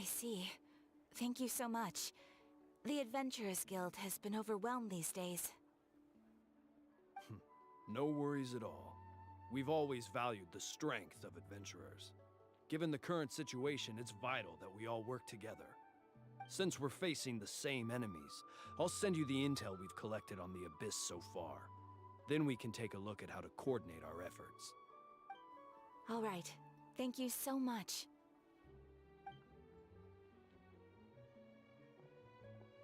I see. Thank you so much. The Adventurers Guild has been overwhelmed these days. No worries at all. We've always valued the strength of adventurers. Given the current situation, it's vital that we all work together. Since we're facing the same enemies, I'll send you the intel we've collected on the Abyss so far. Then we can take a look at how to coordinate our efforts. All right. Thank you so much.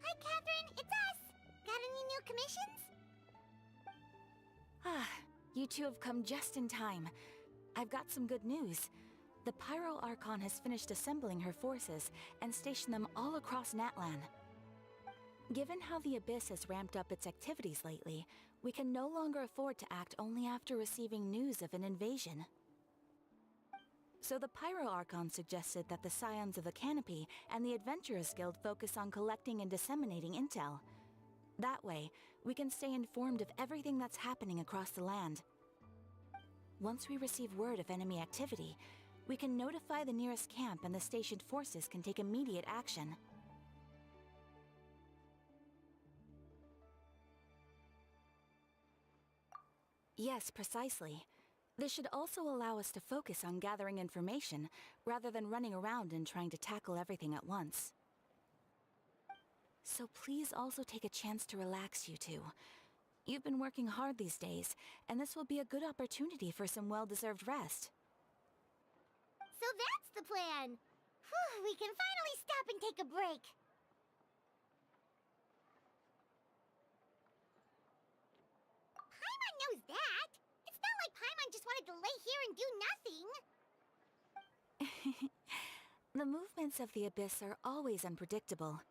Hi, Catherine. It's us. Got any new commissions? Ah, you two have come just in time. I've got some good news. The Pyro Archon has finished assembling her forces and stationed them all across Natlan. Given how the Abyss has ramped up its activities lately, we can no longer afford to act only after receiving news of an invasion. So the Pyro Archon suggested that the Scions of the Canopy and the Adventurers Guild focus on collecting and disseminating intel. That way, we can stay informed of everything that's happening across the land. Once we receive word of enemy activity, we can notify the nearest camp and the stationed forces can take immediate action. Yes, precisely. This should also allow us to focus on gathering information, rather than running around and trying to tackle everything at once. So please also take a chance to relax, you two. You've been working hard these days, and this will be a good opportunity for some well-deserved rest. So that's the plan. Whew, we can finally stop and take a break. Paimon knows that. It's not like Paimon just wanted to lay here and do nothing. The movements of the Abyss are always unpredictable.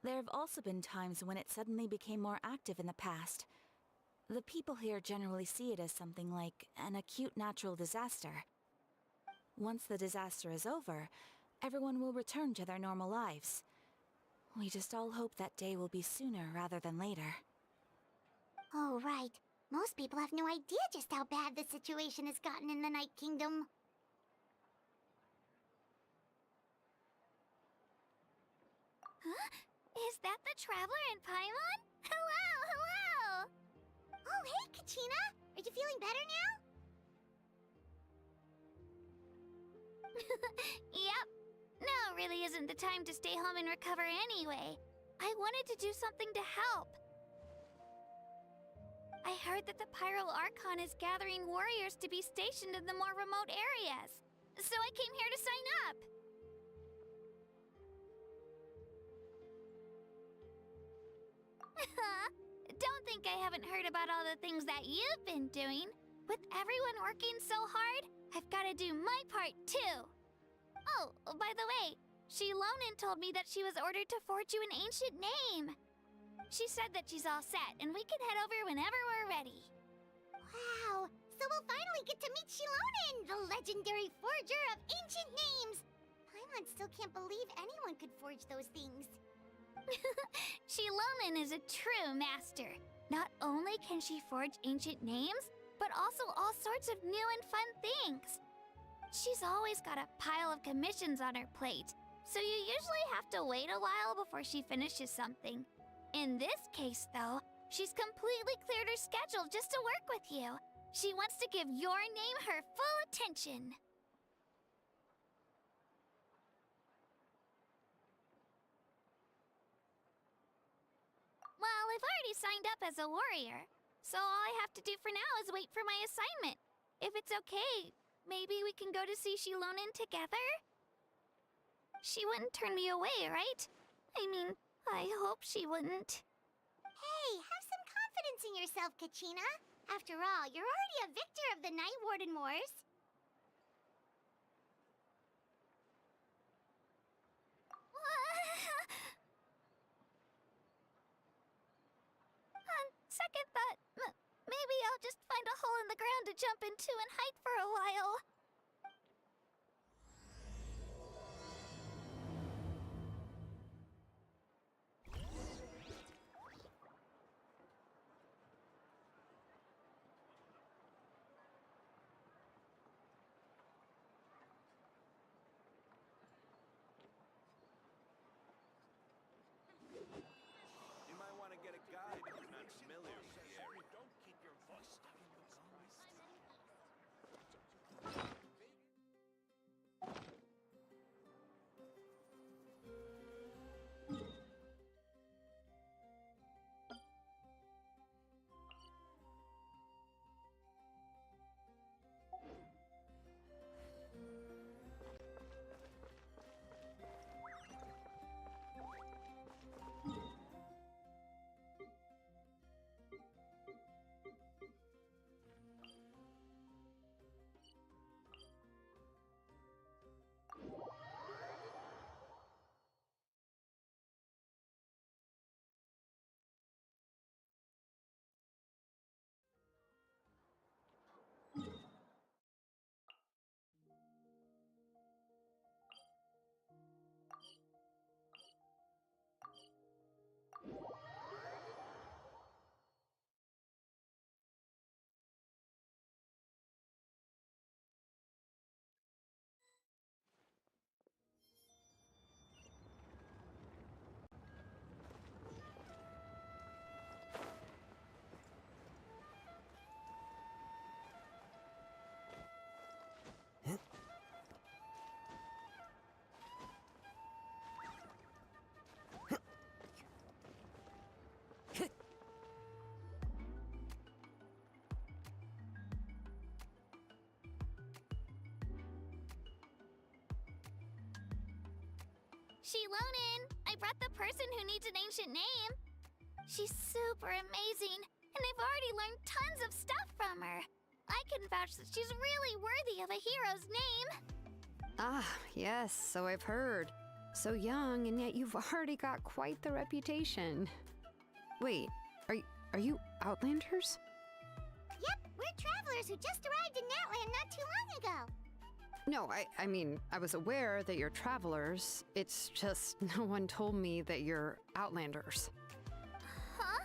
There have also been times when it suddenly became more active in the past. The people here generally see it as something like an acute natural disaster. Once the disaster is over, everyone will return to their normal lives. We just all hope that day will be sooner rather than later. Oh, right. Most people have no idea just how bad the situation has gotten in the Night Kingdom. Huh? Is that the Traveler and Paimon? Hello, hello! Oh, hey, Kachina! Are you feeling better now? Yep. Now really isn't the time to stay home and recover anyway. I wanted to do something to help. I heard that the Pyro Archon is gathering warriors to be stationed in the more remote areas. So I came here to sign up. Don't think I haven't heard about all the things that you've been doing. With everyone working so hard, I've got to do my part too. Oh, by the way, Shilonin told me that she was ordered to forge you an ancient name. She said that she's all set and we can head over whenever we're ready. Wow, so we'll finally get to meet Shilonin, the legendary forger of ancient names. Paimon still can't believe anyone could forge those things. Shilonin is a true master. Not only can she forge ancient names, but also all sorts of new and fun things. She's always got a pile of commissions on her plate, so you usually have to wait a while before she finishes something. In this case, though, she's completely cleared her schedule just to work with you. She wants to give your name her full attention. Well, I've already signed up as a warrior, so all I have to do for now is wait for my assignment. If it's okay, maybe we can go to see Shilonin together? She wouldn't turn me away, right? I mean, I hope she wouldn't. Hey, have some confidence in yourself, Kachina. After all, you're already a victor of the Night Warden Wars. On second thought, maybe I'll just find a hole in the ground to jump into and hide for a while. Shilonin, I brought the person who needs an ancient name. She's super amazing, and I've already learned tons of stuff from her. I can vouch that she's really worthy of a hero's name. Ah, yes, so I've heard. So young, and yet you've already got quite the reputation. Wait, are you Outlanders? Yep, we're travelers who just arrived in Natland not too long ago. No, I mean, I was aware that you're travelers. It's just no one told me that you're Outlanders. Huh?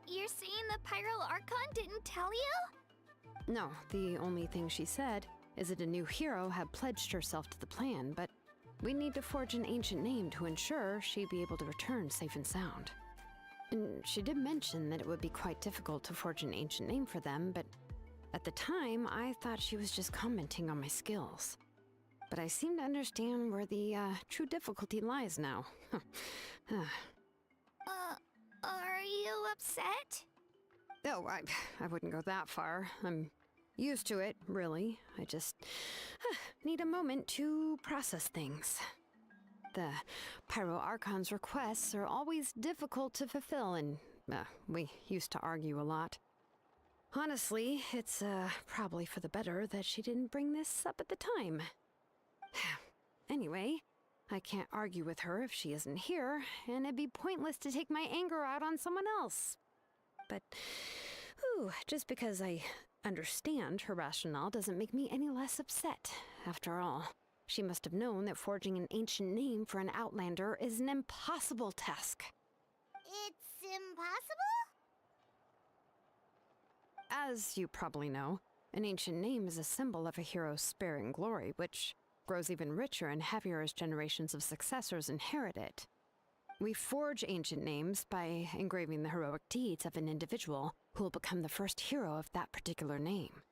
You're saying the Pyro Archon didn't tell you? No, the only thing she said is that a new hero had pledged herself to the plan, but we need to forge an ancient name to ensure she'd be able to return safe and sound. And she did mention that it would be quite difficult to forge an ancient name for them, but at the time, I thought she was just commenting on my skills. But I seem to understand where the true difficulty lies now. Are you upset? Oh, I wouldn't go that far. I'm used to it, really. I just need a moment to process things. The Pyro Archon's requests are always difficult to fulfill, and we used to argue a lot. Honestly, it's probably for the better that she didn't bring this up at the time. Anyway, I can't argue with her if she isn't here, and it'd be pointless to take my anger out on someone else. But, just because I understand her rationale doesn't make me any less upset. After all, she must have known that forging an ancient name for an Outlander is an impossible task. It's impossible? As you probably know, an ancient name is a symbol of a hero's spirit and glory, which grows even richer and heavier as generations of successors inherit it. We forge ancient names by engraving the heroic deeds of an individual who will become the first hero of that particular name.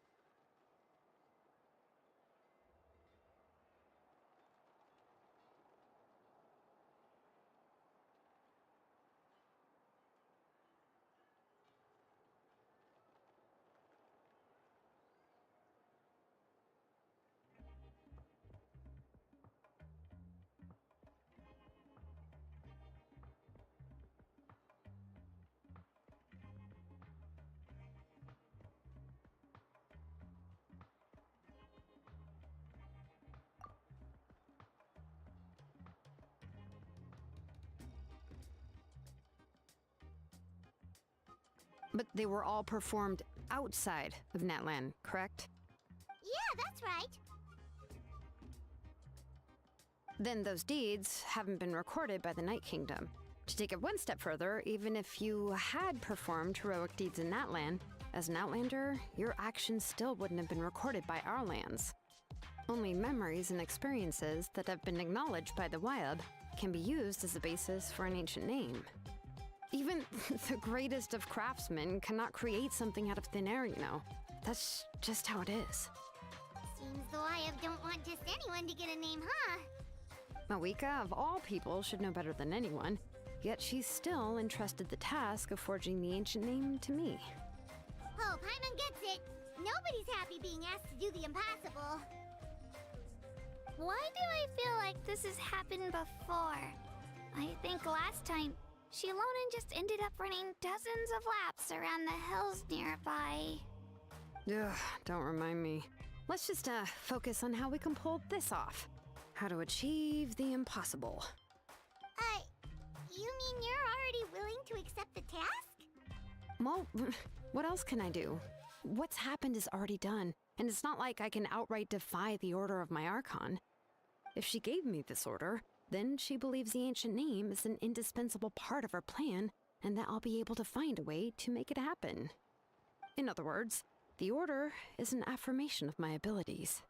But they were all performed outside of Natlan, correct? Yeah, that's right. Then those deeds haven't been recorded by the Night Kingdom. To take it one step further, even if you had performed heroic deeds in Natlan, as an Outlander, your actions still wouldn't have been recorded by our lands. Only memories and experiences that have been acknowledged by the Wyab can be used as a basis for an ancient name. Even the greatest of craftsmen cannot create something out of thin air, you know. That's just how it is. Seems the Wyab don't want just anyone to get a name, huh? Mawika, of all people, should know better than anyone, yet she's still entrusted the task of forging the ancient name to me. Oh, Paimon gets it. Nobody's happy being asked to do the impossible. Why do I feel like this has happened before? I think last time, Shilonin just ended up running dozens of laps around the hills nearby. Ugh, don't remind me. Let's just focus on how we can pull this off. How to achieve the impossible. You mean you're already willing to accept the task? Well, what else can I do? What's happened is already done, and it's not like I can outright defy the order of my Archon. If she gave me this order, then she believes the ancient name is an indispensable part of her plan, and that I'll be able to find a way to make it happen. In other words, the order is an affirmation of my abilities.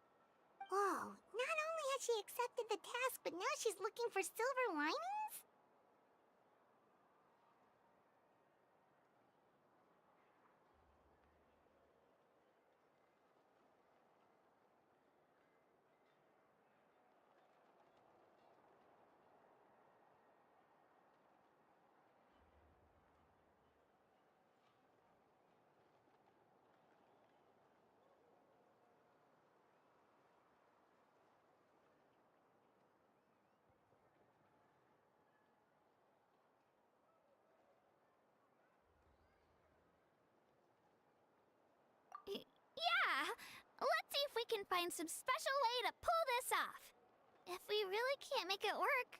Whoa, not only has she accepted the task, but now she's looking for silver linings? Yeah, let's see if we can find some special way to pull this off. If we really can't make it work,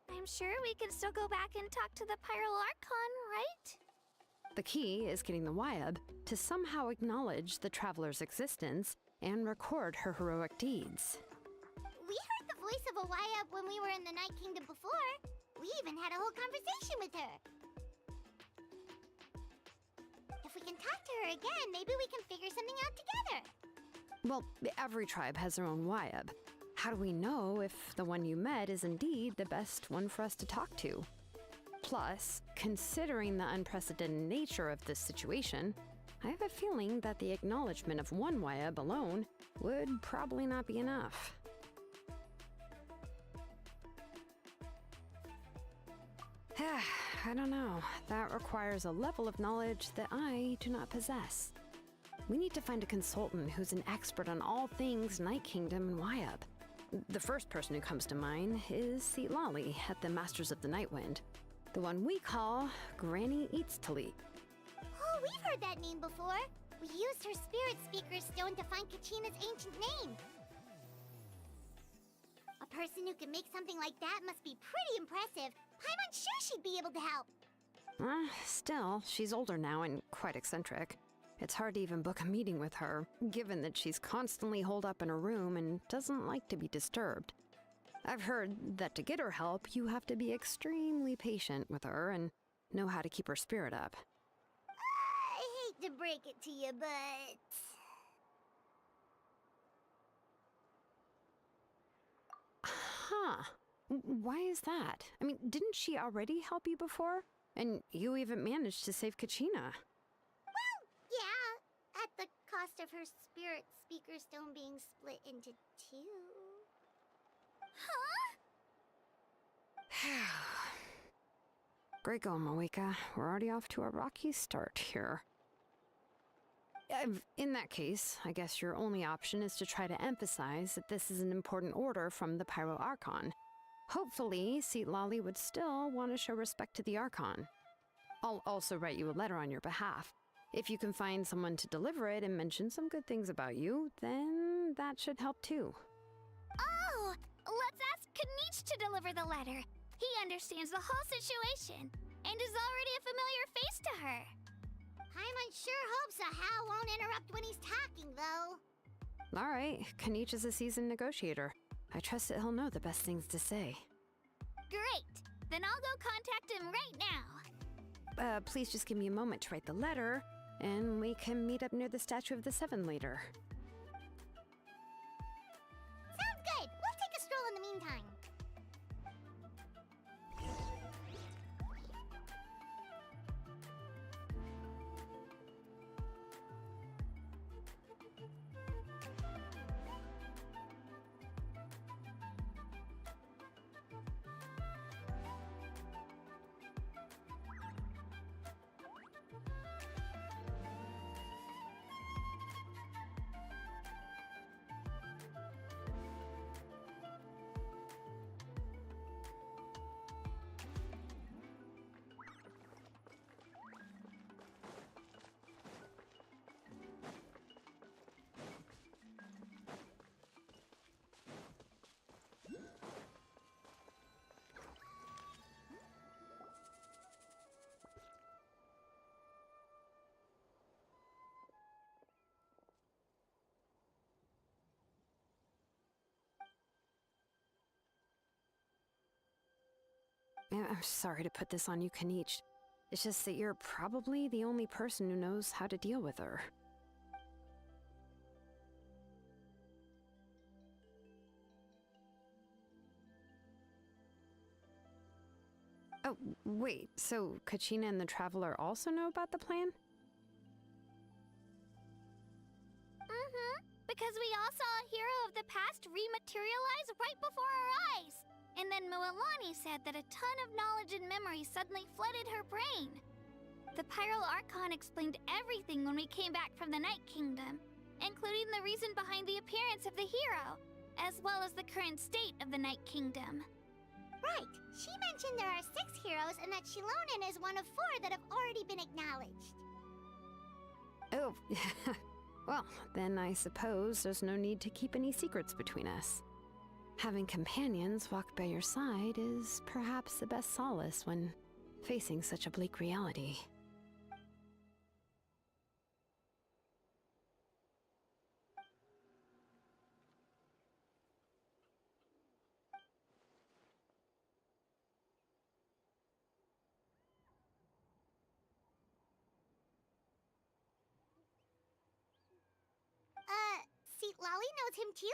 I'm sure we can still go back and talk to the Pyro Archon, right? The key is getting the Wyab to somehow acknowledge the traveler's existence and record her heroic deeds. We heard the voice of a Wyab when we were in the Night Kingdom before. We even had a whole conversation with her. If we can talk to her again, maybe we can figure something out together. Well, every tribe has their own Wyab. How do we know if the one you met is indeed the best one for us to talk to? Plus, considering the unprecedented nature of this situation, I have a feeling that the acknowledgement of one Wyab alone would probably not be enough. I don't know. That requires a level of knowledge that I do not possess. We need to find a consultant who's an expert on all things Night Kingdom and Wyab. The first person who comes to mind is Lali at the Masters of the Nightwind. The one we call Granny Eatstali. Oh, we've heard that name before. We used her Spirit Speaker Stone to find Kachina's ancient name. A person who can make something like that must be pretty impressive. I'm unsure she'd be able to help. Still, she's older now and quite eccentric. It's hard to even book a meeting with her, given that she's constantly holed up in her room and doesn't like to be disturbed. I've heard that to get her help, you have to be extremely patient with her and know how to keep her spirit up. I hate to break it to you, but... Huh. Why is that? I mean, didn't she already help you before? And you even managed to save Kachina. Well, yeah, at the cost of her Spirit Speaker Stone being split into two. Huh? Great going, Moeka. We're already off to a rocky start here. In that case, I guess your only option is to try to emphasize that this is an important order from the Pyro Archon. Hopefully, Lali would still want to show respect to the Archon. I'll also write you a letter on your behalf. If you can find someone to deliver it and mention some good things about you, then that should help too. Oh, let's ask Kanich to deliver the letter. He understands the whole situation and is already a familiar face to her. Paimon sure hopes a Hal won't interrupt when he's talking, though. All right, Kanich is a seasoned negotiator. I trust that he'll know the best things to say. Great! Then I'll go contact him right now. Please just give me a moment to write the letter, and we can meet up near the Statue of the Seven later. Sounds good. We'll take a stroll in the meantime. I'm sorry to put this on you, Kanich. It's just that you're probably the only person who knows how to deal with her. Oh, wait, so Kachina and the Traveler also know about the plan? Because we all saw a hero of the past rematerialize right before our eyes. And then Mualani said that a ton of knowledge and memory suddenly flooded her brain. The Pyro Archon explained everything when we came back from the Night Kingdom, including the reason behind the appearance of the hero, as well as the current state of the Night Kingdom. Right. She mentioned there are 6 heroes and that Shilonen is one of 4 that have already been acknowledged. Oh, Well, then I suppose there's no need to keep any secrets between us. Having companions walk by your side is perhaps the best solace when facing such a bleak reality. See, Lolly knows him too?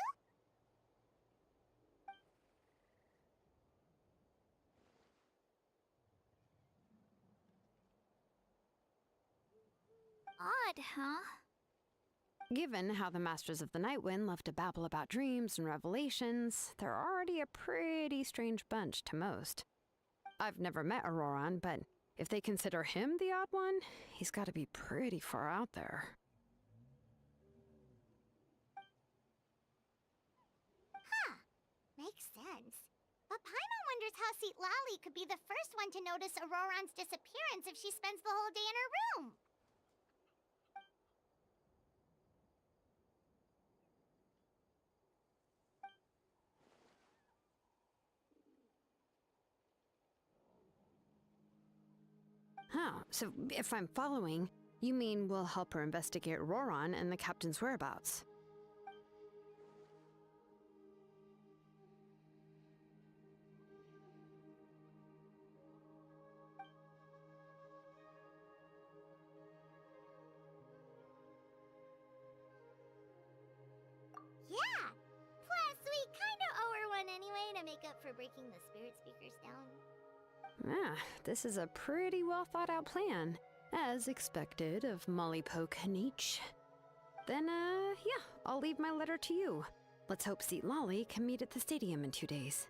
Odd, huh? Given how the Masters of the Nightwind love to babble about dreams and revelations, they're already a pretty strange bunch to most. I've never met Auroran, but if they consider him the odd one, he's got to be pretty far out there. Huh. Makes sense. But Paimon wonders how Seat Lally could be the first one to notice Auroran's disappearance if she spends the whole day in her room. Huh, so if I'm following, you mean we'll help her investigate Auroran and the captain's whereabouts? Yeah! Plus, we kinda owe her one anyway to make up for breaking the spirit speakers down. Ah, this is a pretty well thought out plan, as expected of Mollypo Kanich. Then, yeah, I'll leave my letter to you. Let's hope Seat Lolly can meet at the stadium in 2 days.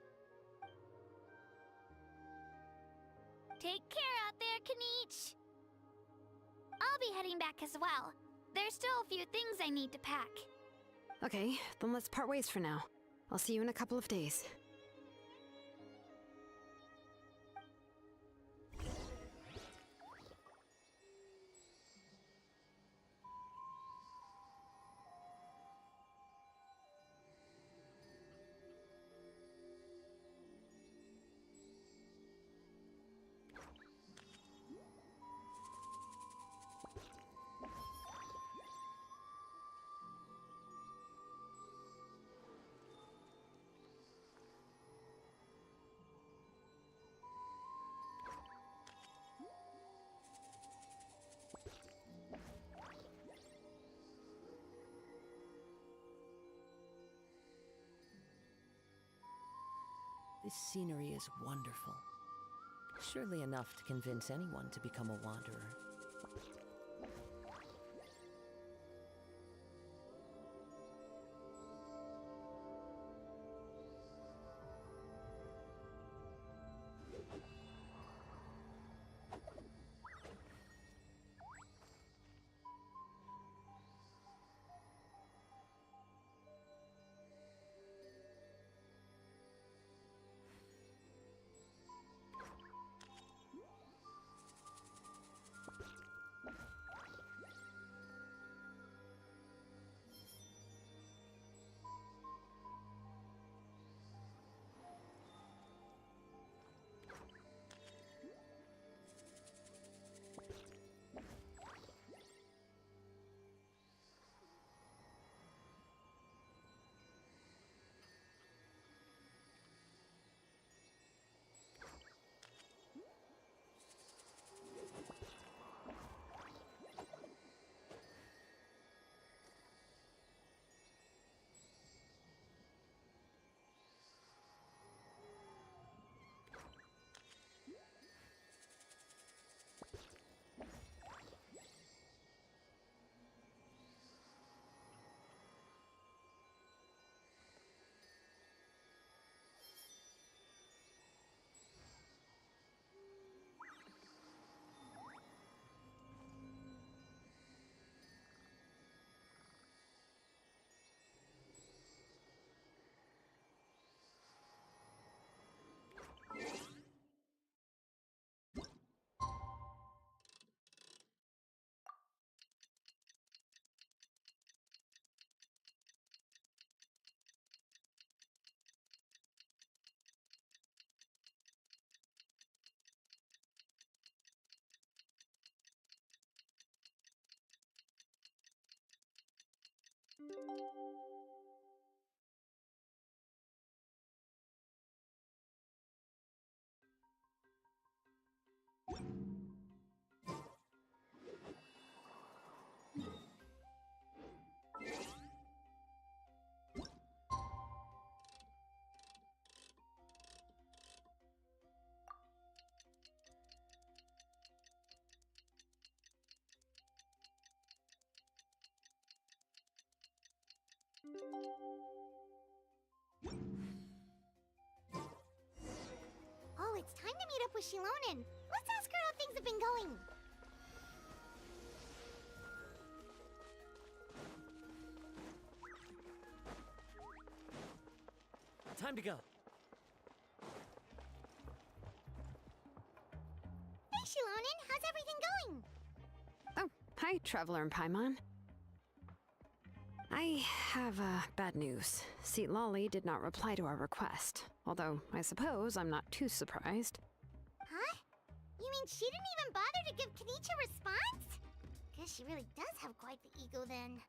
Take care out there, Kanich. I'll be heading back as well. There's still a few things I need to pack. Okay, then let's part ways for now. I'll see you in a couple of days. This scenery is wonderful. Surely enough to convince anyone to become a wanderer. Shilonen. Let's ask her how things have been going. Time to go. Hey, Shilonen, how's everything going? Oh, hi, Traveler and Paimon. I have bad news. Lali did not reply to our request. Although, I suppose I'm not too surprised. Huh? You mean she didn't even bother to give Kenichi a response? Guess she really does have quite the ego then.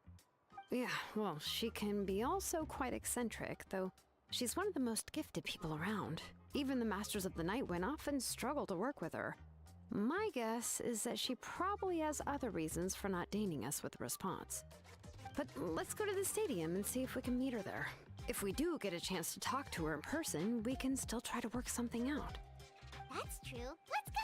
Yeah, well, she can be also quite eccentric, though she's one of the most gifted people around. Even the Masters of the Nightwind often struggle to work with her. My guess is that she probably has other reasons for not deigning us with a response. But let's go to the stadium and see if we can meet her there. If we do get a chance to talk to her in person, we can still try to work something out. That's true. Let's go!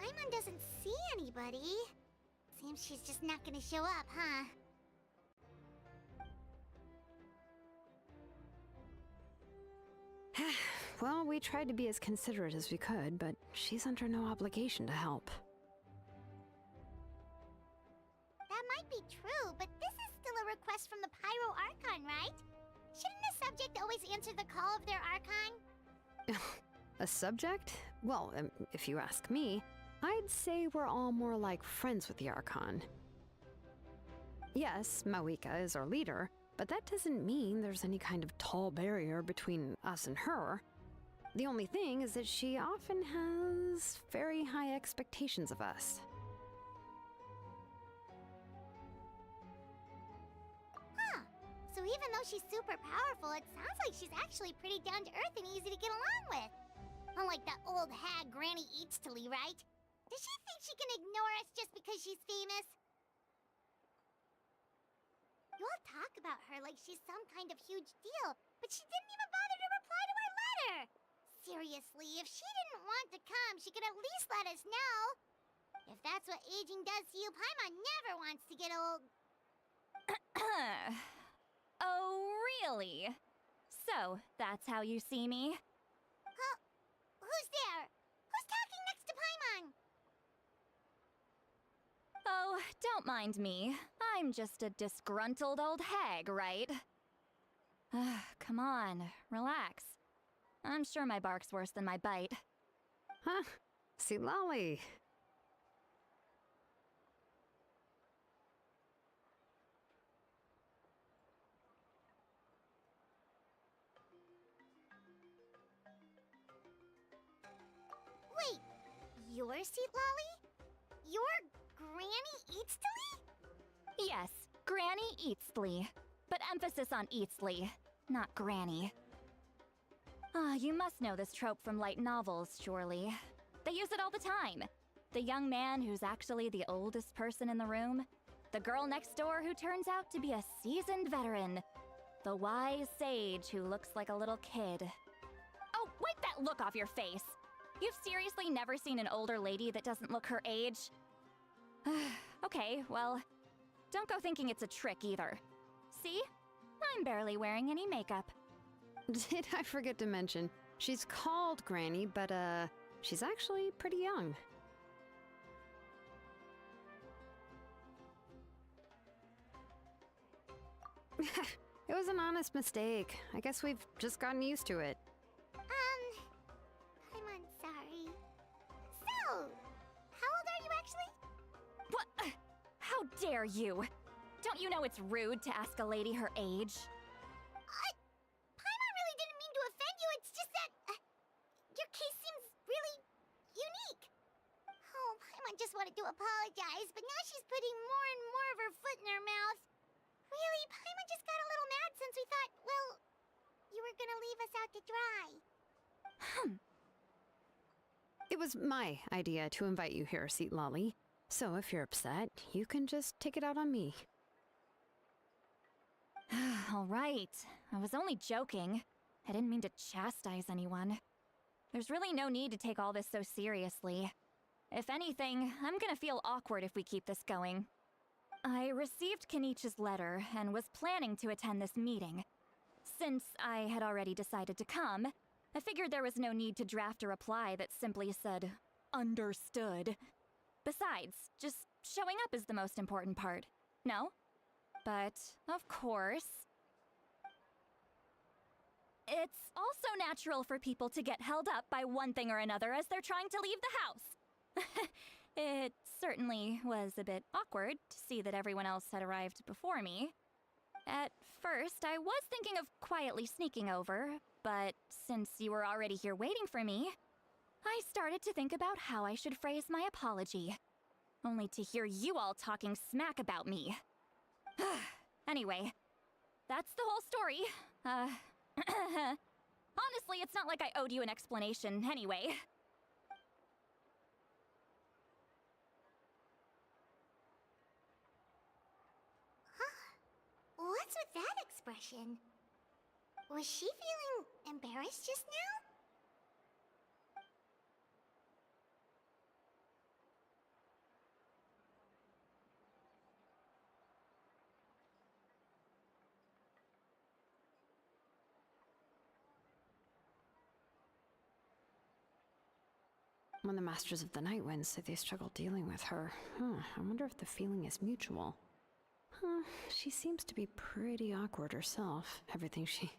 Paimon doesn't see anybody. Seems she's just not gonna show up, huh? Well, we tried to be as considerate as we could, but she's under no obligation to help. That might be true, but this is still a request from the Pyro Archon, right? Shouldn't a subject always answer the call of their Archon? A subject? Well, if you ask me, I'd say we're all more like friends with the Archon. Yes, Mawika is our leader, but that doesn't mean there's any kind of tall barrier between us and her. The only thing is that she often has very high expectations of us. Huh. So even though she's super powerful, it sounds like she's actually pretty down to earth and easy to get along with. Unlike that old hag Granny Eatstily, right? Does she think she can ignore us just because she's famous? You all talk about her like she's some kind of huge deal, but she didn't even bother to reply to our letter! Seriously, if she didn't want to come, she could at least let us know. If that's what aging does to you, Paimon never wants to get old. Oh, really? So, that's how you see me? Huh? Who's there? Who's talking next to Paimon? Oh, don't mind me. I'm just a disgruntled old hag, right? Come on, relax. I'm sure my bark's worse than my bite. Huh? Lali. Wait, you're Lali? You're Granny Eatstily? Yes, Granny Eatsley. But emphasis on Eatsley, not Granny. You must know this trope from light novels, surely. They use it all the time. The young man who's actually the oldest person in the room. The girl next door who turns out to be a seasoned veteran. The wise sage who looks like a little kid. Oh, wipe that look off your face! You've seriously never seen an older lady that doesn't look her age? Okay, well, don't go thinking it's a trick either. See? I'm barely wearing any makeup. Did I forget to mention, she's called Granny, but she's actually pretty young. It was an honest mistake. I guess we've just gotten used to it. I'm sorry. So, how old are you actually? What? How dare you? Don't you know it's rude to ask a lady her age? Paimon really didn't mean to offend you, it's just that your case seems really unique. Oh, Paimon just wanted to apologize, but now she she's putting more and more of her foot in her mouth. Really, Paimon just got a little mad since we thought, well, you were gonna leave us out to dry. It was my idea to invite you here, Seat Lolly. So if you're upset, you can just take it out on me. All right. I was only joking. I didn't mean to chastise anyone. There's really no need to take all this so seriously. If anything, I'm gonna feel awkward if we keep this going. I received Kenichi's letter and was planning to attend this meeting. Since I had already decided to come, I figured there was no need to draft a reply that simply said, "Understood." Besides, just showing up is the most important part. No? But, of course... It's also natural for people to get held up by one thing or another as they're trying to leave the house. It certainly was a bit awkward to see that everyone else had arrived before me. At first, I was thinking of quietly sneaking over, but since you were already here waiting for me, I started to think about how I should phrase my apology. Only to hear you all talking smack about me. Anyway, that's the whole story. Honestly, it's not like I owed you an explanation anyway. What's with that expression? Was she feeling embarrassed just now? When the Masters of the Night Wind say they struggle dealing with her, I wonder if the feeling is mutual. She seems to be pretty awkward herself. Everything she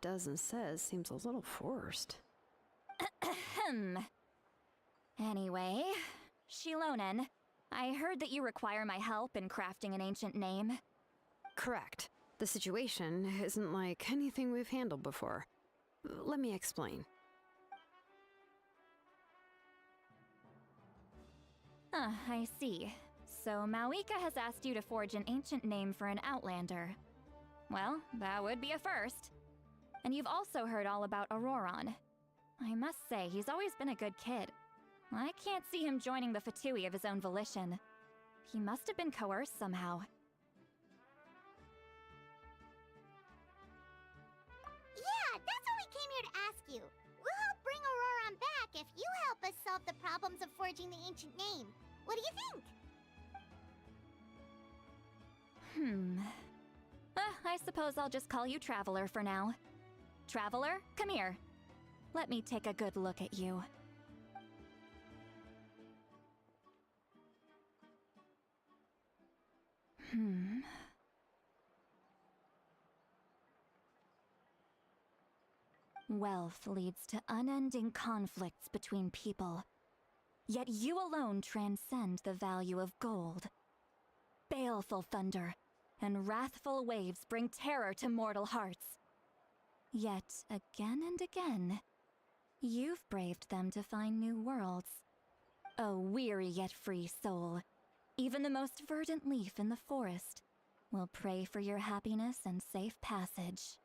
does and says seems a little forced. Anyway, Shilonen, I heard that you require my help in crafting an ancient name. Correct. The situation isn't like anything we've handled before. Let me explain. I see. So Mawika has asked you to forge an ancient name for an Outlander. Well, that would be a first. And you've also heard all about Auroron. I must say, he's always been a good kid. I can't see him joining the Fatui of his own volition. He must have been coerced somehow. Yeah, that's what we came here to ask you. We'll help bring Auroron back if you help us solve the problems of forging the ancient name. What do you think? I suppose I'll just call you Traveler for now. Traveler, come here. Let me take a good look at you. Wealth leads to unending conflicts between people. Yet you alone transcend the value of gold. Baleful thunder and wrathful waves bring terror to mortal hearts. Yet again and again, you've braved them to find new worlds. O weary yet free soul, even the most verdant leaf in the forest will pray for your happiness and safe passage.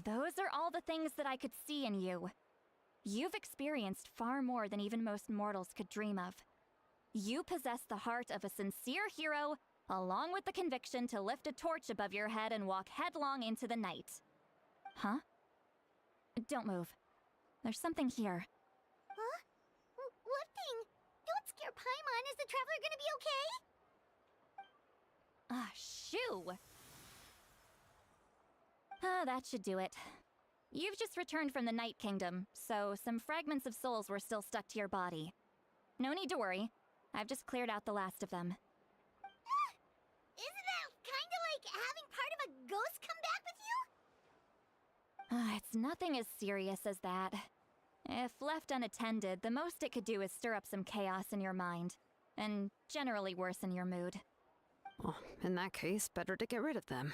Those are all the things that I could see in you. You've experienced far more than even most mortals could dream of. You possess the heart of a sincere hero, along with the conviction to lift a torch above your head and walk headlong into the night. Huh? Don't move. There's something here. Huh? What thing? Don't scare Paimon. Is the traveler gonna be okay? Shoo! That should do it. You've just returned from the Night Kingdom, so some fragments of souls were still stuck to your body. No need to worry. I've just cleared out the last of them. Isn't that kinda like having part of a ghost come back with you? It's nothing as serious as that. If left unattended, the most it could do is stir up some chaos in your mind, and generally worsen your mood. Well, in that case, better to get rid of them.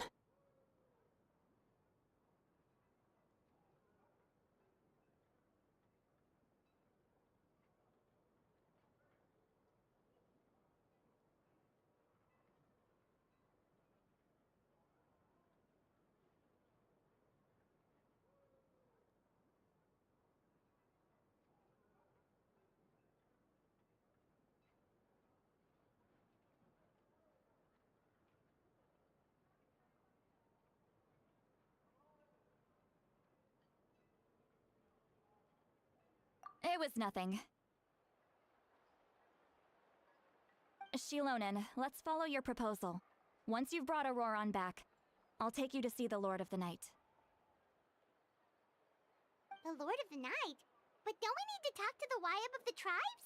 It was nothing. Shilonen, let's follow your proposal. Once you've brought Auroran back, I'll take you to see the Lord of the Night. The Lord of the Night? But don't we need to talk to the Wyab of the tribes?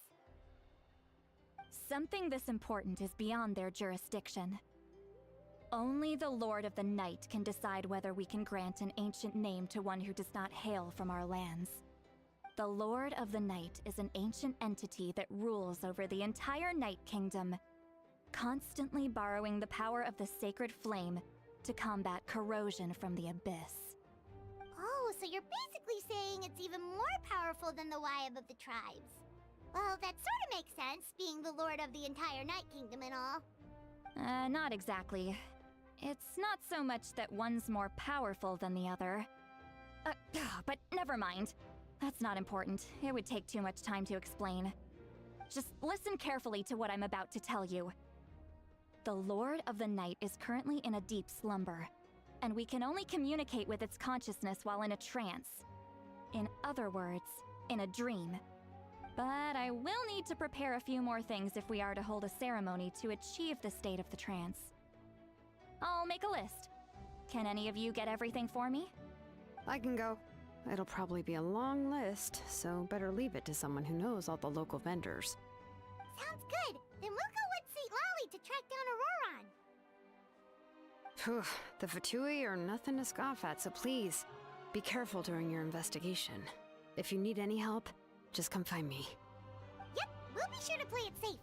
Something this important is beyond their jurisdiction. Only the Lord of the Night can decide whether we can grant an ancient name to one who does not hail from our lands. The Lord of the Night is an ancient entity that rules over the entire Night Kingdom, constantly borrowing the power of the sacred flame to combat corrosion from the abyss. Oh, so you're basically saying it's even more powerful than the Wyab of the tribes. Well, that sort of makes sense, being the lord of the entire Night Kingdom and all. Not exactly. It's not so much that one's more powerful than the other. But never mind. That's not important. It would take too much time to explain. Just listen carefully to what I'm about to tell you. The Lord of the Night is currently in a deep slumber, and we can only communicate with its consciousness while in a trance. In other words, in a dream. But I will need to prepare a few more things if we are to hold a ceremony to achieve the state of the trance. I'll make a list. Can any of you get everything for me? I can go. It'll probably be a long list, so better leave it to someone who knows all the local vendors. Sounds good. Then we'll go with St. Lolly to track down Auroran. Phew, the Fatui are nothing to scoff at, so please, be careful during your investigation. If you need any help, just come find me. Yep, we'll be sure to play it safe.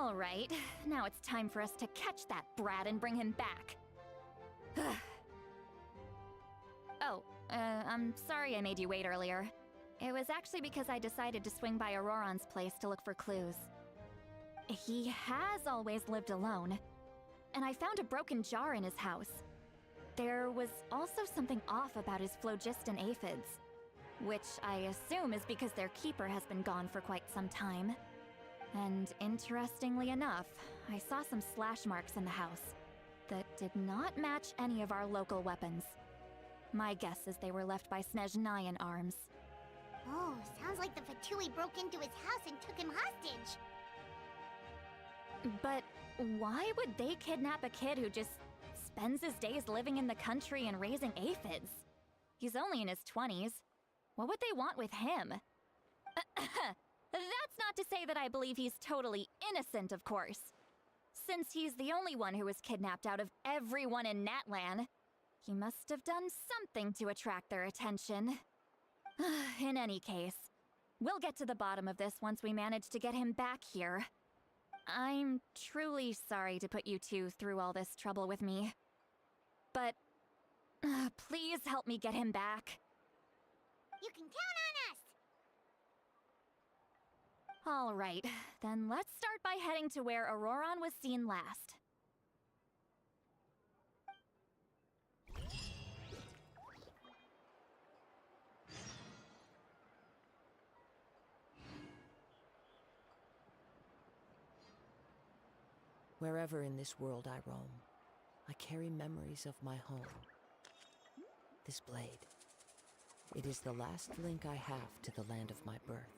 All right, now it's time for us to catch that brat and bring him back. I'm sorry I made you wait earlier. It was actually because I decided to swing by Auroran's place to look for clues. He has always lived alone, and I found a broken jar in his house. There was also something off about his phlogiston aphids, which I assume is because their keeper has been gone for quite some time. And interestingly enough, I saw some slash marks in the house that did not match any of our local weapons. My guess is they were left by Snezhnayan arms. Oh, sounds like the Fatui broke into his house and took him hostage. But why would they kidnap a kid who just spends his days living in the country and raising aphids? He's only in his 20s. What would they want with him? That's not to say that I believe he's totally innocent, of course. Since he's the only one who was kidnapped out of everyone in Natlan, he must have done something to attract their attention. In any case, we'll get to the bottom of this once we manage to get him back here. I'm truly sorry to put you two through all this trouble with me. But please help me get him back. You can count on us! All right, then let's start by heading to where Auroran was seen last. Wherever in this world I roam, I carry memories of my home. This blade, it is the last link I have to the land of my birth.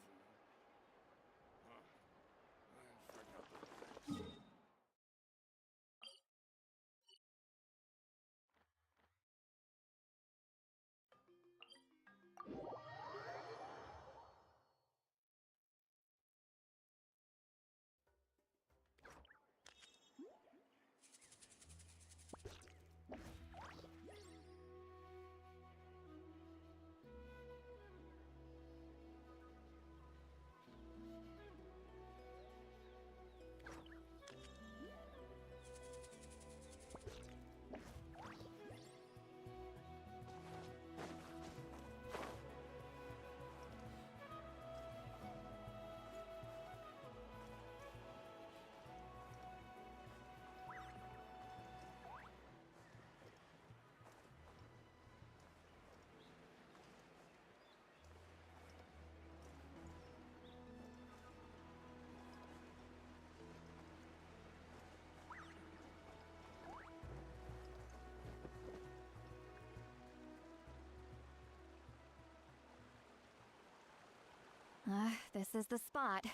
This is the spot.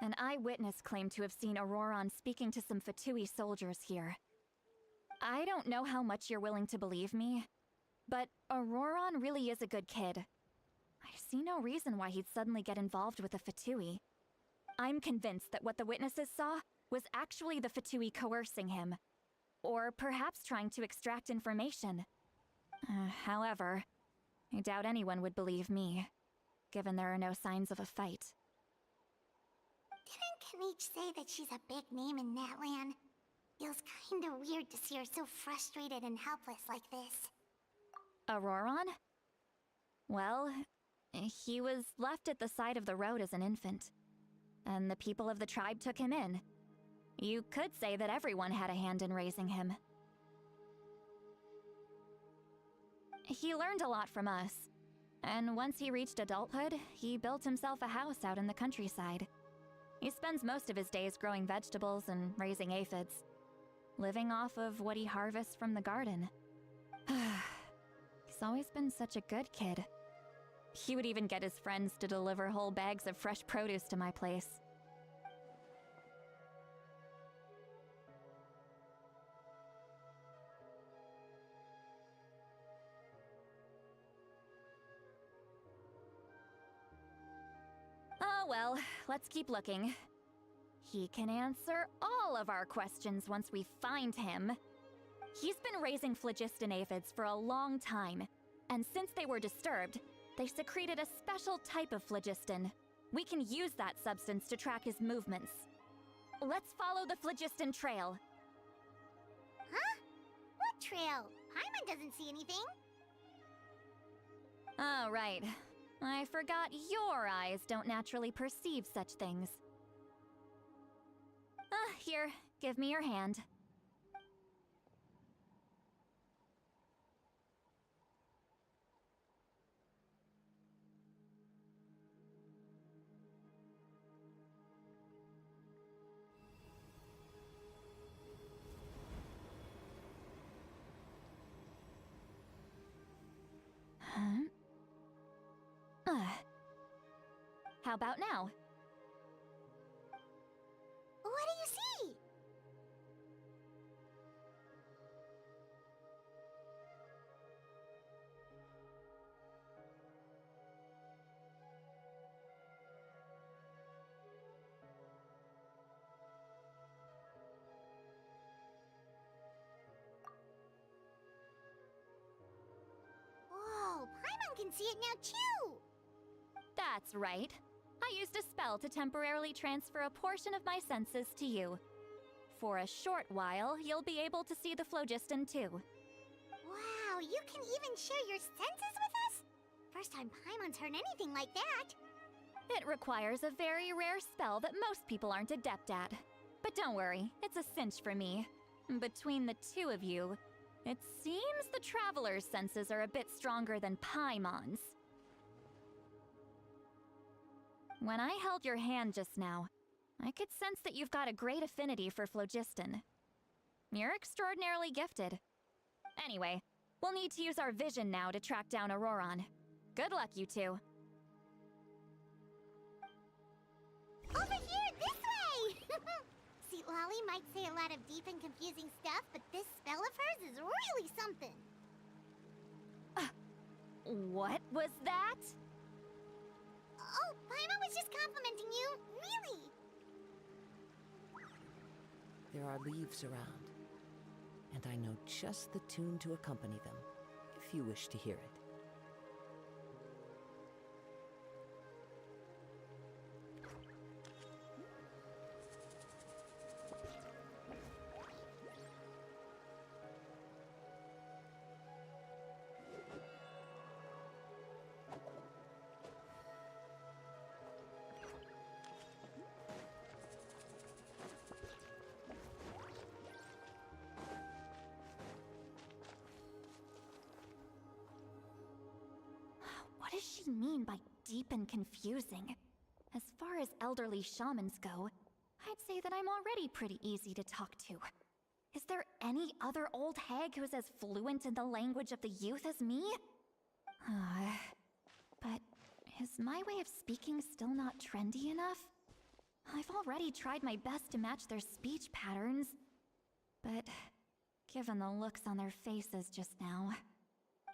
An eyewitness claimed to have seen Auroron speaking to some Fatui soldiers here. I don't know how much you're willing to believe me, but Auroron really is a good kid. I see no reason why he'd suddenly get involved with a Fatui. I'm convinced that what the witnesses saw was actually the Fatui coercing him, or perhaps trying to extract information. However, I doubt anyone would believe me, given there are no signs of a fight. Didn't Kanich say that she's a big name in Natlan? Feels kinda weird to see her so frustrated and helpless like this. Auroron? Well, he was left at the side of the road as an infant, and the people of the tribe took him in. You could say that everyone had a hand in raising him. He learned a lot from us, and once he reached adulthood, he built himself a house out in the countryside. He spends most of his days growing vegetables and raising aphids, living off of what he harvests from the garden. He's always been such a good kid. He would even get his friends to deliver whole bags of fresh produce to my place. Oh well, let's keep looking. He can answer all of our questions once we find him. He's been raising phlogiston aphids for a long time, and since they were disturbed, they secreted a special type of phlogiston. We can use that substance to track his movements. Let's follow the phlogiston trail. Huh? What trail? Paimon doesn't see anything. Oh, right. I forgot your eyes don't naturally perceive such things. Here, give me your hand. How about now? What do you see? Whoa, Paimon can see it now too! That's right. I used a spell to temporarily transfer a portion of my senses to you. For a short while, you'll be able to see the phlogiston too. Wow, you can even share your senses with us? First time Paimon's heard anything like that. It requires a very rare spell that most people aren't adept at. But don't worry, it's a cinch for me. Between the two of you, it seems the Traveler's senses are a bit stronger than Paimon's. When I held your hand just now, I could sense that you've got a great affinity for phlogiston. You're extraordinarily gifted. Anyway, we'll need to use our vision now to track down Auroron. Good luck, you two. Over here, this way! See, Lolly might say a lot of deep and confusing stuff, but this spell of hers is really something. What was that? Oh, Paimon was just complimenting you. Really? There are leaves around, and I know just the tune to accompany them, if you wish to hear it. What does she mean by deep and confusing? As far as elderly shamans go, I'd say that I'm already pretty easy to talk to. Is there any other old hag who's as fluent in the language of the youth as me? But his my way of speaking still not trendy enough? I've already tried my best to match their speech patterns. But given the looks on their faces just now...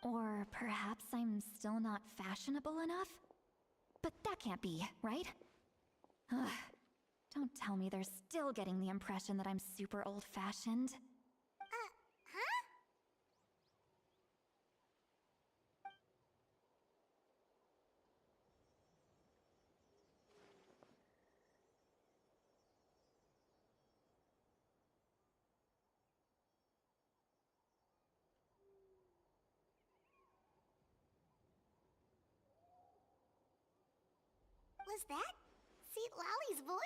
Or perhaps I'm still not fashionable enough? But that can't be, right? Ugh. Don't tell me they're still getting the impression that I'm super old-fashioned. Huh? Was that Seat Lally's voice?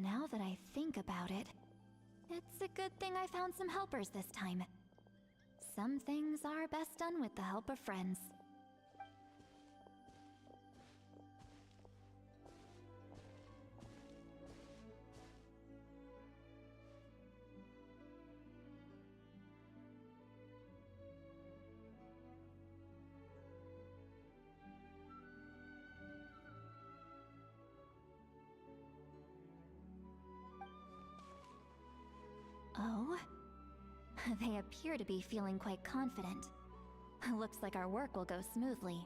Now that I think about it, it's a good thing I found some helpers this time. Some things are best done with the help of friends. Oh? They appear to be feeling quite confident. Looks like our work will go smoothly.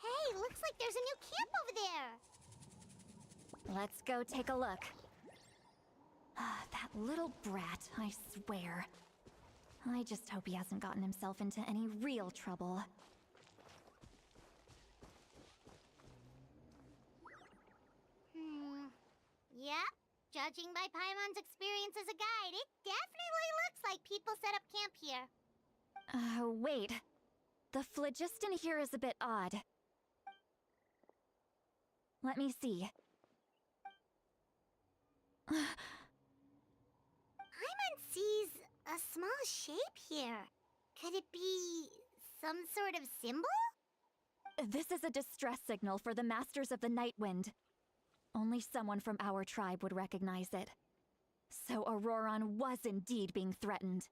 Hey, looks like there's a new camp over there. Let's go take a look. That little brat, I swear. I just hope he hasn't gotten himself into any real trouble. Yep. Judging by Paimon's experience as a guide, it definitely looks like people set up camp here. Wait. The phlogiston here is a bit odd. Let me see. Paimon sees a small shape here. Could it be some sort of symbol? This is a distress signal for the Masters of the Night Wind. Only someone from our tribe would recognize it. So Auroron was indeed being threatened.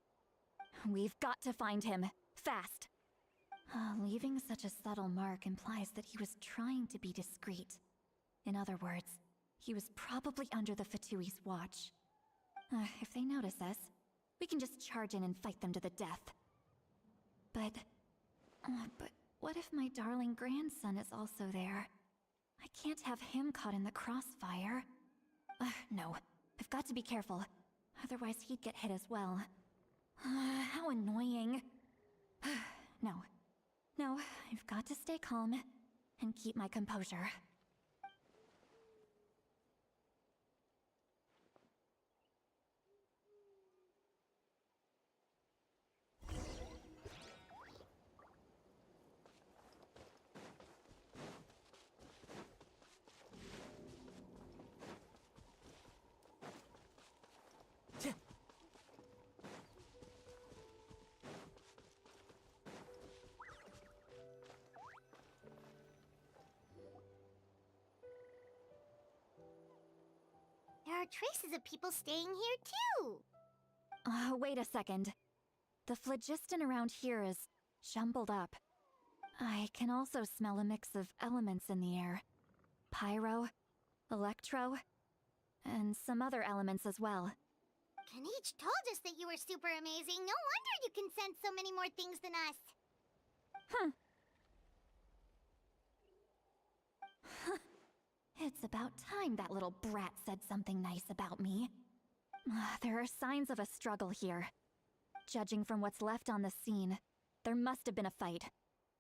We've got to find him, fast. Leaving such a subtle mark implies that he was trying to be discreet. In other words, he was probably under the Fatui's watch. If they notice us, we can just charge in and fight them to the death. But what if my darling grandson is also there? I can't have him caught in the crossfire. No, I've got to be careful. Otherwise he'd get hit as well. How annoying. No, I've got to stay calm and keep my composure. There are traces of people staying here too. Wait a second. The phlogiston around here is jumbled up. I can also smell a mix of elements in the air. pyro, electro, and some other elements as well. Kanich told us that you were super amazing. No wonder you can sense so many more things than us. It's about time that little brat said something nice about me. There are signs of a struggle here. Judging from what's left on the scene, there must have been a fight.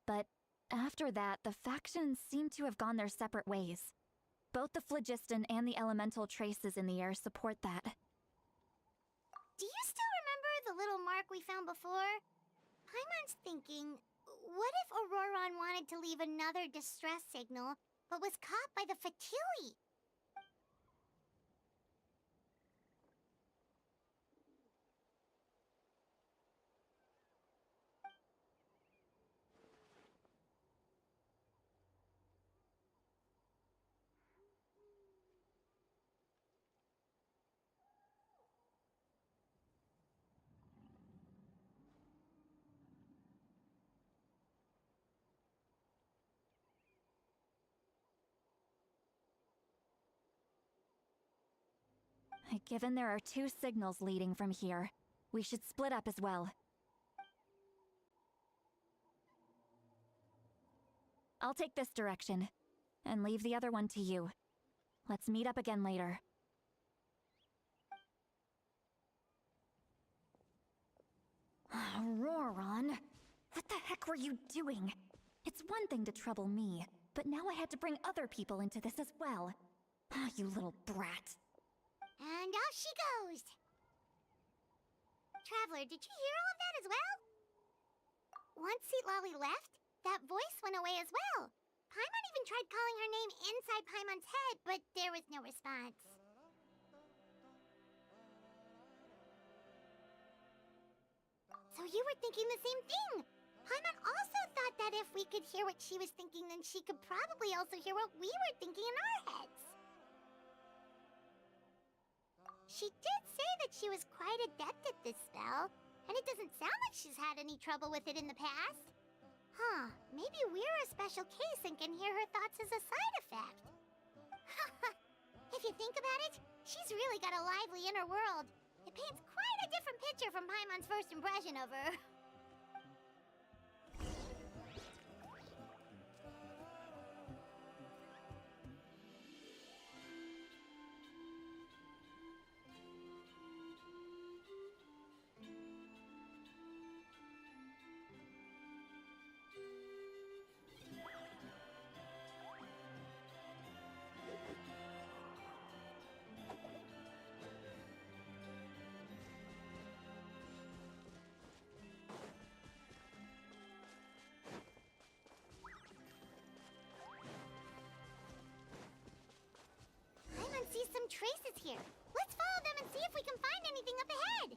But after that, the factions seem to have gone their separate ways. Both the phlogiston and the elemental traces in the air support that. Do you still remember the little mark we found before? Paimon's thinking, what if Auroron wanted to leave another distress signal, but was caught by the Fatui? Given there are 2 signals leading from here, we should split up as well. I'll take this direction, and leave the other one to you. Let's meet up again later. Auroron, what the heck were you doing? It's one thing to trouble me, but now I had to bring other people into this as well. You little brat. And off she goes! Traveler, did you hear all of that as well? Once Lolly left, that voice went away as well. Paimon even tried calling her name inside Paimon's head, but there was no response. So you were thinking the same thing! Paimon also thought that if we could hear what she was thinking, then she could probably also hear what we were thinking in our heads. She did say that she was quite adept at this spell, and it doesn't sound like she's had any trouble with it in the past. Huh, maybe we're a special case and can hear her thoughts as a side effect. If you think about it, she's really got a lively inner world. It paints quite a different picture from Paimon's first impression of her. See some traces here. Let's follow them and see if we can find anything up ahead.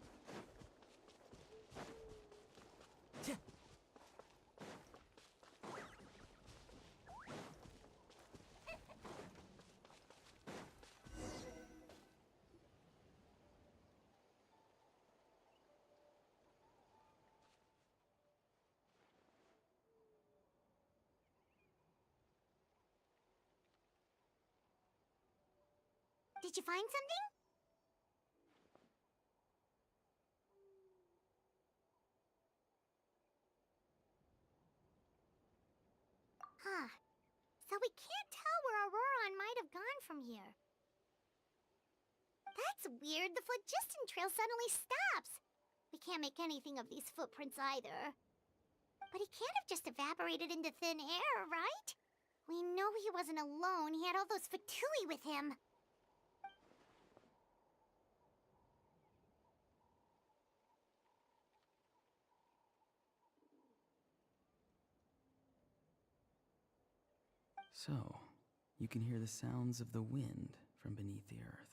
Did you find something? Huh. So we can't tell where Auroron might have gone from here. That's weird. The phlogiston trail suddenly stops. We can't make anything of these footprints either. But he can't have just evaporated into thin air, right? We know he wasn't alone. He had all those Fatui with him. So, you can hear the sounds of the wind from beneath the earth.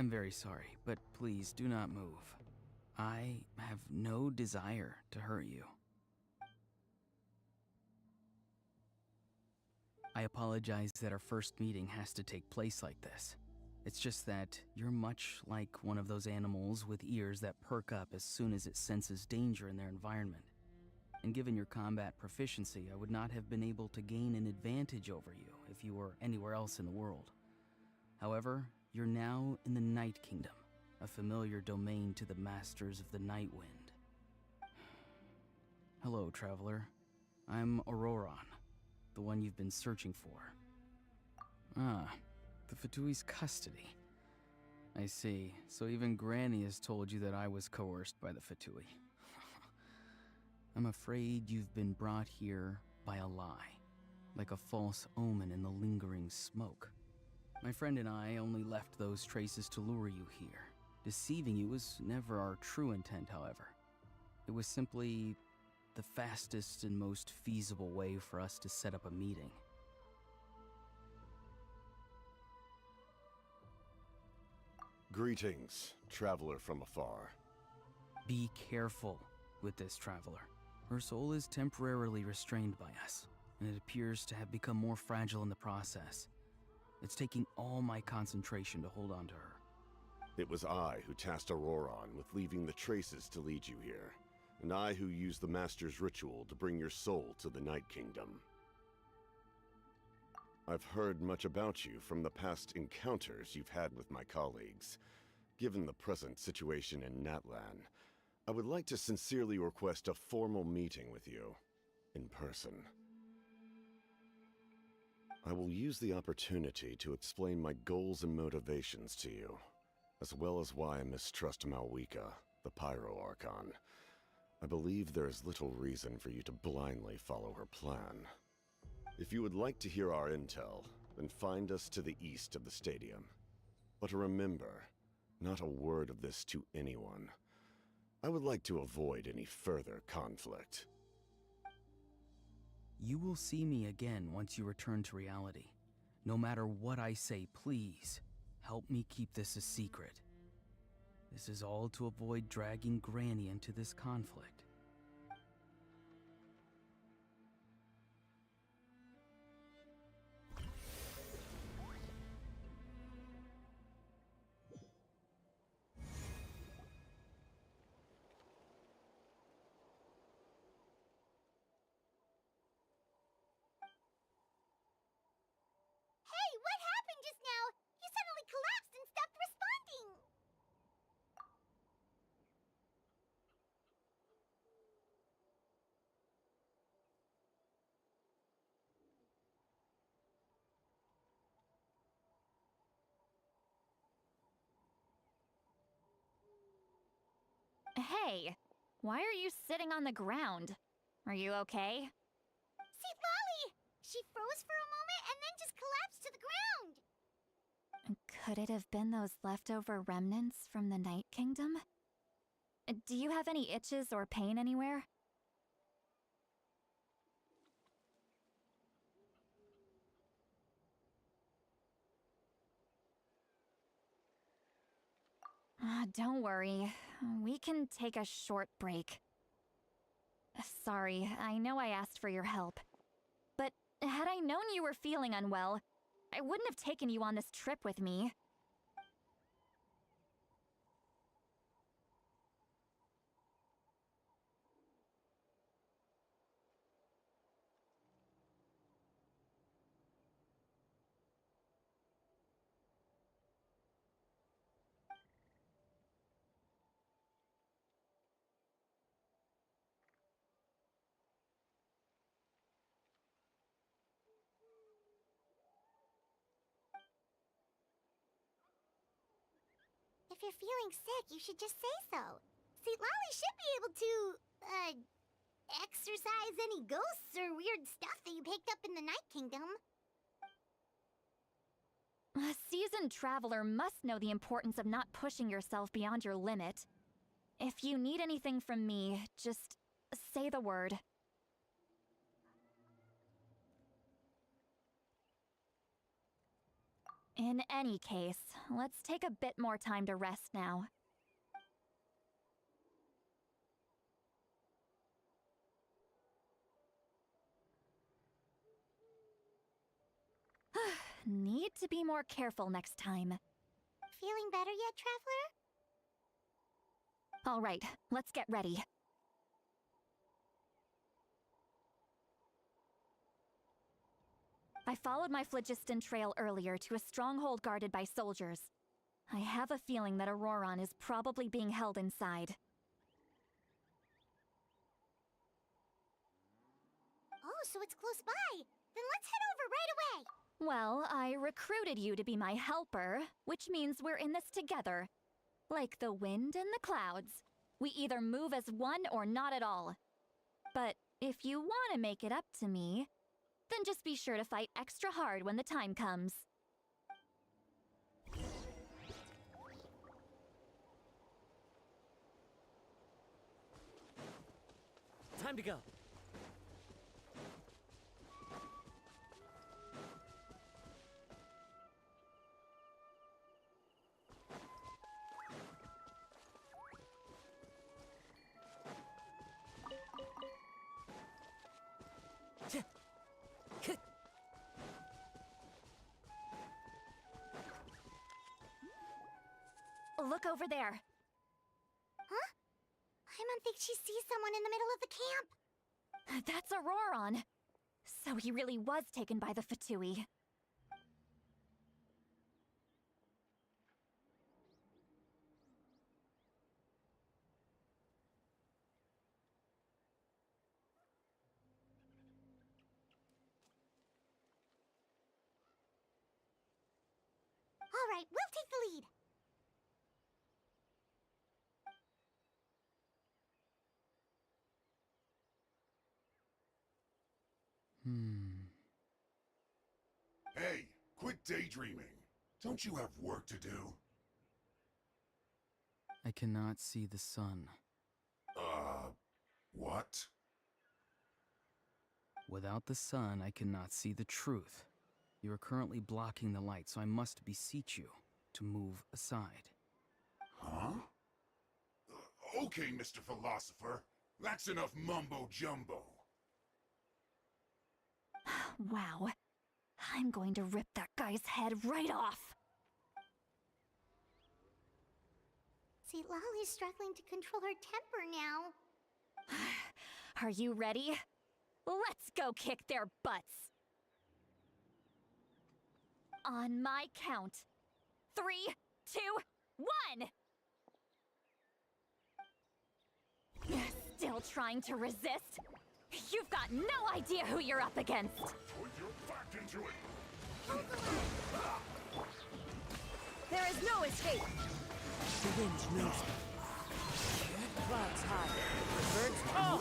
I'm very sorry, but please do not move. I have no desire to hurt you. I apologize that our first meeting has to take place like this. It's just that you're much like one of those animals with ears that perk up as soon as it senses danger in their environment. And given your combat proficiency, I would not have been able to gain an advantage over you if you were anywhere else in the world. However, you're now in the Night Kingdom, a familiar domain to the masters of the Night Wind. Hello, traveler. I'm Auroron, the one you've been searching for. Ah, the Fatui's custody. I see. So even Granny has told you that I was coerced by the Fatui. I'm afraid you've been brought here by a lie, like a false omen in the lingering smoke. My friend and I only left those traces to lure you here. Deceiving you was never our true intent, however. It was simply the fastest and most feasible way for us to set up a meeting. Greetings, traveler from afar. Be careful with this traveler. Her soul is temporarily restrained by us, and it appears to have become more fragile in the process. It's taking all my concentration to hold on to her. It was I who tasked Auroron with leaving the traces to lead you here, and I who used the Master's ritual to bring your soul to the Night Kingdom. I've heard much about you from the past encounters you've had with my colleagues. Given the present situation in Natlan, I would like to sincerely request a formal meeting with you, in person. I will use the opportunity to explain my goals and motivations to you, as well as why I mistrust Malwika, the Pyro Archon. I believe there is little reason for you to blindly follow her plan. If you would like to hear our intel, then find us to the east of the stadium. But remember, not a word of this to anyone. I would like to avoid any further conflict. You will see me again once you return to reality. No matter what I say, please, help me keep this a secret. This is all to avoid dragging Granny into this conflict. Hey, what happened just now? You suddenly collapsed and stopped responding. Hey, why are you sitting on the ground? Are you okay? See, Lolly! She froze for a moment and then just collapsed to the ground. Could it have been those leftover remnants from the Night Kingdom? Do you have any itches or pain anywhere? Don't worry. We can take a short break. Sorry, I know I asked for your help. But had I known you were feeling unwell, I wouldn't have taken you on this trip with me. If you're feeling sick, you should just say so. See, Lolly should be able to, exorcise any ghosts or weird stuff that you picked up in the Night Kingdom. A seasoned traveler must know the importance of not pushing yourself beyond your limit. If you need anything from me, just say the word. In any case, let's take a bit more time to rest now. Need to be more careful next time. Feeling better yet, Traveler? All right, let's get ready. I followed my phlogiston trail earlier to a stronghold guarded by soldiers. I have a feeling that Auroron is probably being held inside. Oh, so it's close by. Then let's head over right away. Well, I recruited you to be my helper, which means we're in this together. Like the wind and the clouds. We either move as one or not at all. But if you want to make it up to me, then just be sure to fight extra hard when the time comes. Time to go. Look over there. Huh? I think she sees someone in the middle of the camp. That's Auroron. So he really was taken by the Fatui. All right, we'll take the lead. Hey, quit daydreaming. Don't you have work to do? I cannot see the sun. What? Without the sun, I cannot see the truth. You are currently blocking the light, so I must beseech you to move aside. Huh? Okay, Mr. Philosopher. That's enough mumbo-jumbo. Wow. I'm going to rip that guy's head right off. See, Lolly's struggling to control her temper now. Are you ready? Let's go kick their butts. On my count. 3, 2, 1! Still trying to resist? You've got no idea who you're up against! Put your back into it! There is no escape! The wind moves me. Clouds high. Birds tall.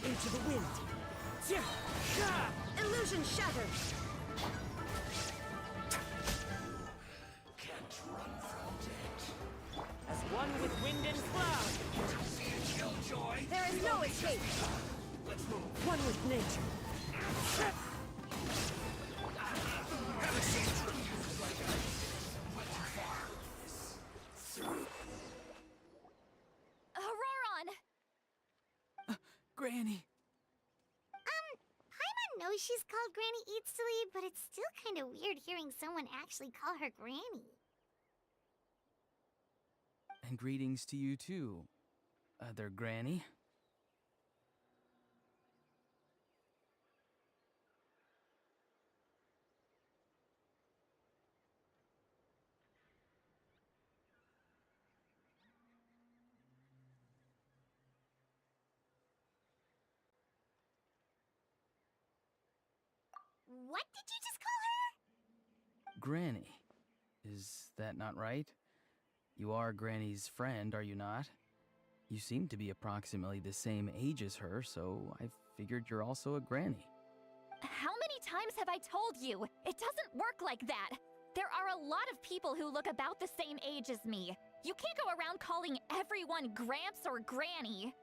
Into the wind. Illusion shattered! Can't run from death. As one with wind and cloud. Killjoy! There is no escape! One with nature. Auroron! Granny! Paimon knows she's called Granny Eatsley, but it's still kind of weird hearing someone actually call her Granny. And greetings to you too, other Granny. What did you just call her? Granny. Is that not right? You are Granny's friend, are you not? You seem to be approximately the same age as her, so I figured you're also a Granny. How many times have I told you? It doesn't work like that! There are a lot of people who look about the same age as me. You can't go around calling everyone Gramps or Granny.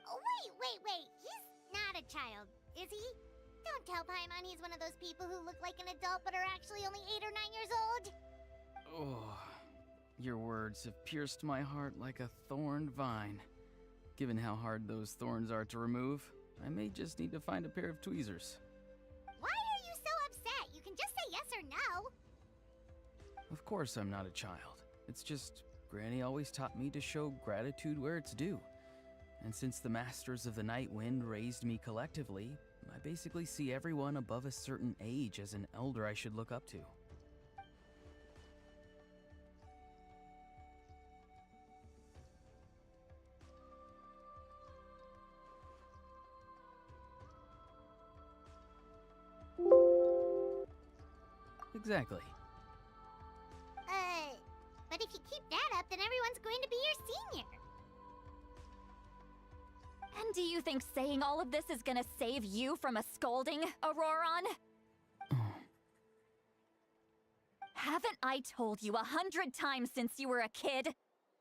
Oh, wait. He's not a child, is he? Don't tell Paimon he's one of those people who look like an adult but are actually only 8 or 9 years old. Oh, your words have pierced my heart like a thorned vine. Given how hard those thorns are to remove, I may just need to find a pair of tweezers. Why are you so upset? You can just say yes or no. Of course I'm not a child. It's just, Granny always taught me to show gratitude where it's due. And since the Masters of the Night Wind raised me collectively, I basically see everyone above a certain age as an elder I should look up to. Exactly. But if you keep that up, then everyone's going to be your senior. And do you think saying all of this is gonna save you from a scolding, Auroron? Haven't I told you 100 times since you were a kid?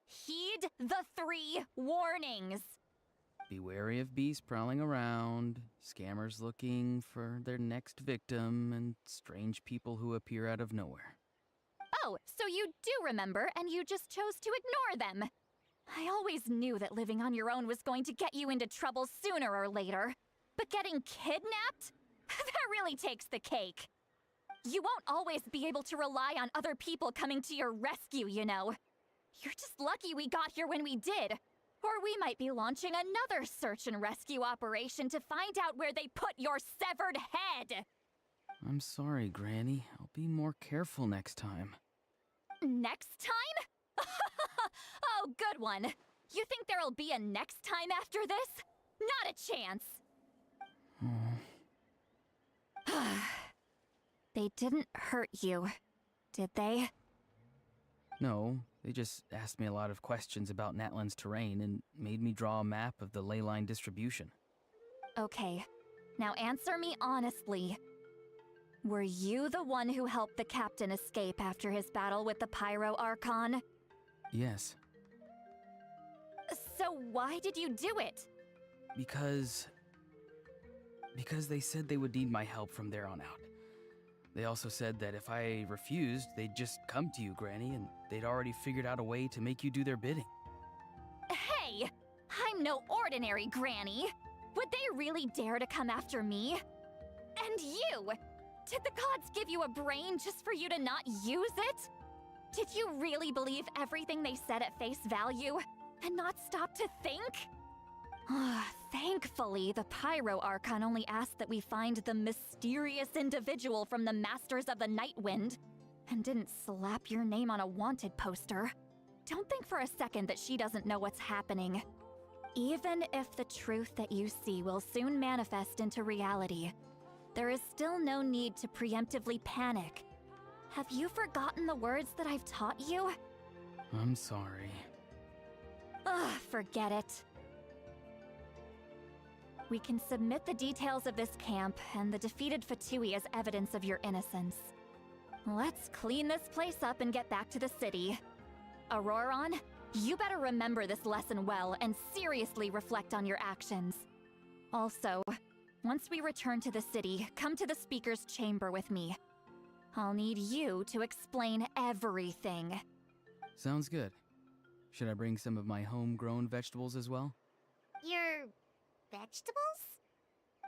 Heed the 3 warnings. Be wary of beasts prowling around, scammers looking for their next victim, and strange people who appear out of nowhere. Oh, so you do remember, and you just chose to ignore them. I always knew that living on your own was going to get you into trouble sooner or later. But getting kidnapped? That really takes the cake. You won't always be able to rely on other people coming to your rescue, you know. You're just lucky we got here when we did. Or we might be launching another search and rescue operation to find out where they put your severed head. I'm sorry, Granny. I'll be more careful next time. Next time? Oh, good one. You think there'll be a next time after this? Not a chance. They didn't hurt you, did they? No, they just asked me a lot of questions about Natlan's terrain and made me draw a map of the ley line distribution. Okay, now answer me honestly. Were you the one who helped the captain escape after his battle with the Pyro Archon? Yes. So why did you do it? Because they said they would need my help from there on out. They also said that if I refused, they'd just come to you, Granny, and they'd already figured out a way to make you do their bidding. Hey! I'm no ordinary Granny! Would they really dare to come after me? And you! Did the gods give you a brain just for you to not use it? Did you really believe everything they said at face value, and not stop to think? Thankfully, the Pyro Archon only asked that we find the mysterious individual from the Masters of the Night Wind, and didn't slap your name on a wanted poster. Don't think for a second that she doesn't know what's happening. Even if the truth that you see will soon manifest into reality, there is still no need to preemptively panic. Have you forgotten the words that I've taught you? I'm sorry. Forget it. We can submit the details of this camp and the defeated Fatui as evidence of your innocence. Let's clean this place up and get back to the city. Auroron, you better remember this lesson well and seriously reflect on your actions. Also, once we return to the city, come to the speaker's chamber with me. I'll need you to explain everything. Sounds good. Should I bring some of my homegrown vegetables as well? Your vegetables?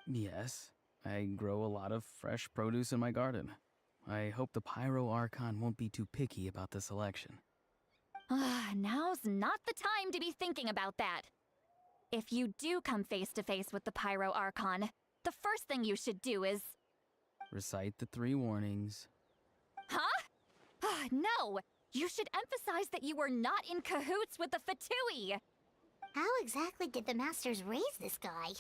Yes. I grow a lot of fresh produce in my garden. I hope the Pyro Archon won't be too picky about the selection. Now's not the time to be thinking about that. If you do come face to face with the Pyro Archon, the first thing you should do is... Recite the 3 warnings. Huh? No! You should emphasize that you were not in cahoots with the Fatui! How exactly did the Masters raise this guy?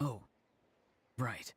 Oh, right.